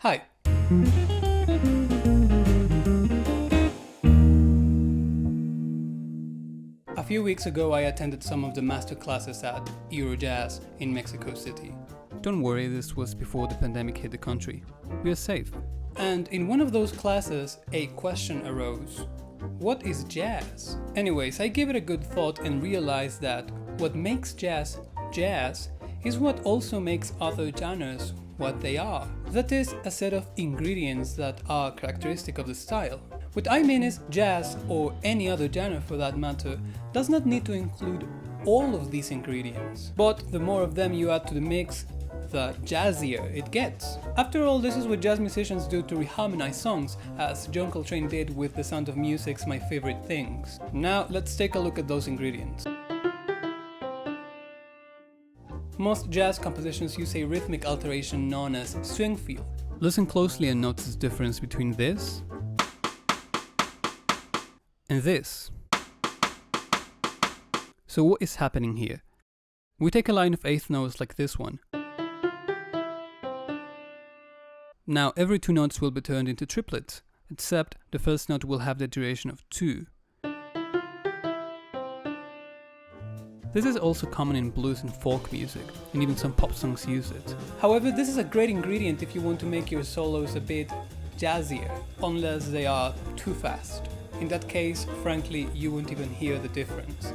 Hi. A few weeks ago I attended some of the master classes at Eurojazz in Mexico City. Don't worry, this was before the pandemic hit the country. We are safe. And in one of those classes, a question arose. What is jazz? Anyways, I gave it a good thought and realized that what makes jazz jazz is what also makes other genres what they are. That is, a set of ingredients that are characteristic of the style. What I mean is, jazz, or any other genre for that matter, does not need to include all of these ingredients. But the more of them you add to the mix, the jazzier it gets. After all, this is what jazz musicians do to reharmonize songs, as John Coltrane did with The Sound of Music's My Favorite Things. Now, let's take a look at those ingredients. Most jazz compositions use a rhythmic alteration known as swing feel. Listen closely and notice the difference between this and this. So what is happening here? We take a line of eighth notes like this one. Now every two notes will be turned into triplets, except the first note will have the duration of 2. This is also common in blues and folk music, and even some pop songs use it. However, this is a great ingredient if you want to make your solos a bit jazzier, unless they are too fast. In that case, frankly, you won't even hear the difference.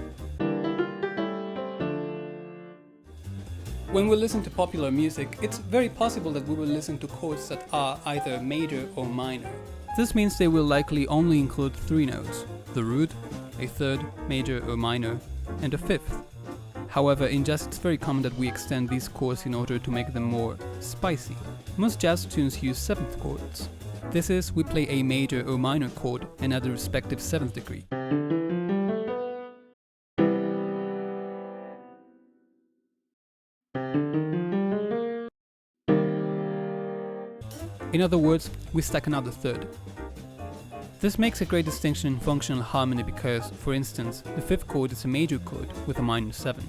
When we listen to popular music, it's very possible that we will listen to chords that are either major or minor. This means they will likely only include 3 notes: the root, a third, major or minor, and a fifth. However, in jazz it's very common that we extend these chords in order to make them more spicy. Most jazz tunes use 7th chords. This is, we play a major or minor chord and add the respective 7th degree. In other words, we stack another third. This makes a great distinction in functional harmony because, for instance, the 5th chord is a major chord with a minor 7.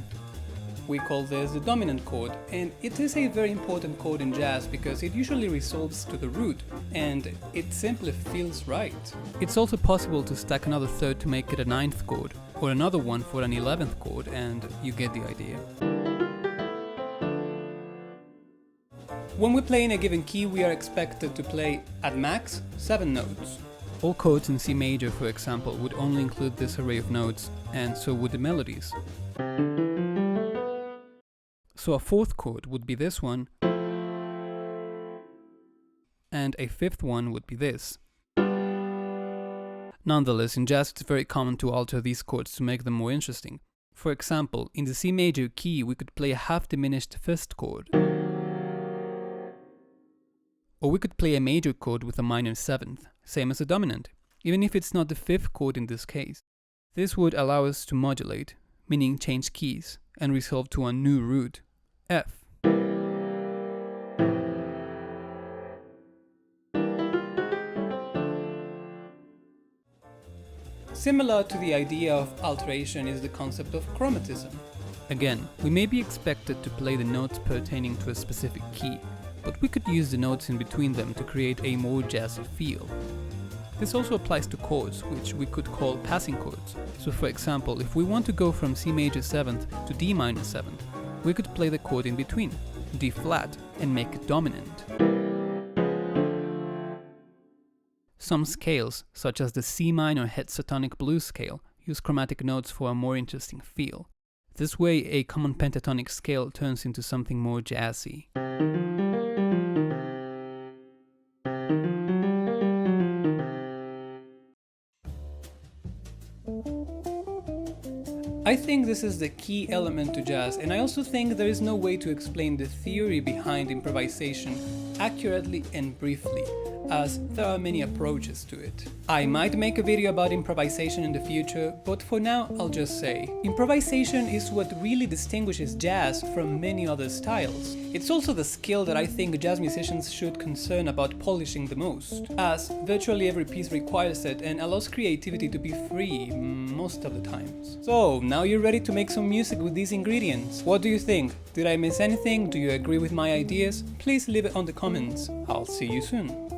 We call this the dominant chord, and it is a very important chord in jazz because it usually resolves to the root, and it simply feels right. It's also possible to stack another third to make it a 9th chord, or another one for an 11th chord, and you get the idea. When we play in a given key, we are expected to play, at max, 7 notes. All chords in C major, for example, would only include this array of notes, and so would the melodies. So a 4th chord would be this one, and a 5th one would be this. Nonetheless, in jazz it's very common to alter these chords to make them more interesting. For example, in the C major key we could play a half-diminished 1st chord. Or we could play a major chord with a minor 7th, same as a dominant, even if it's not the 5th chord in this case. This would allow us to modulate, meaning change keys, and resolve to a new root, F. Similar to the idea of alteration is the concept of chromatism. Again, we may be expected to play the notes pertaining to a specific key, but we could use the notes in between them to create a more jazzy feel. This also applies to chords, which we could call passing chords. So for example, if we want to go from C major 7th to D minor 7th, we could play the chord in between, D flat, and make it dominant. Some scales, such as the C minor hexatonic blues scale, use chromatic notes for a more interesting feel. This way, a common pentatonic scale turns into something more jazzy. I think this is the key element to jazz, and I also think there is no way to explain the theory behind improvisation accurately and briefly. as there are many approaches to it. I might make a video about improvisation in the future, but for now I'll just say, improvisation is what really distinguishes jazz from many other styles. It's also the skill that I think jazz musicians should concern about polishing the most, as virtually every piece requires it and allows creativity to be free most of the times. So, now you're ready to make some music with these ingredients. What do you think? Did I miss anything? Do you agree with my ideas? Please leave it on the comments. I'll see you soon.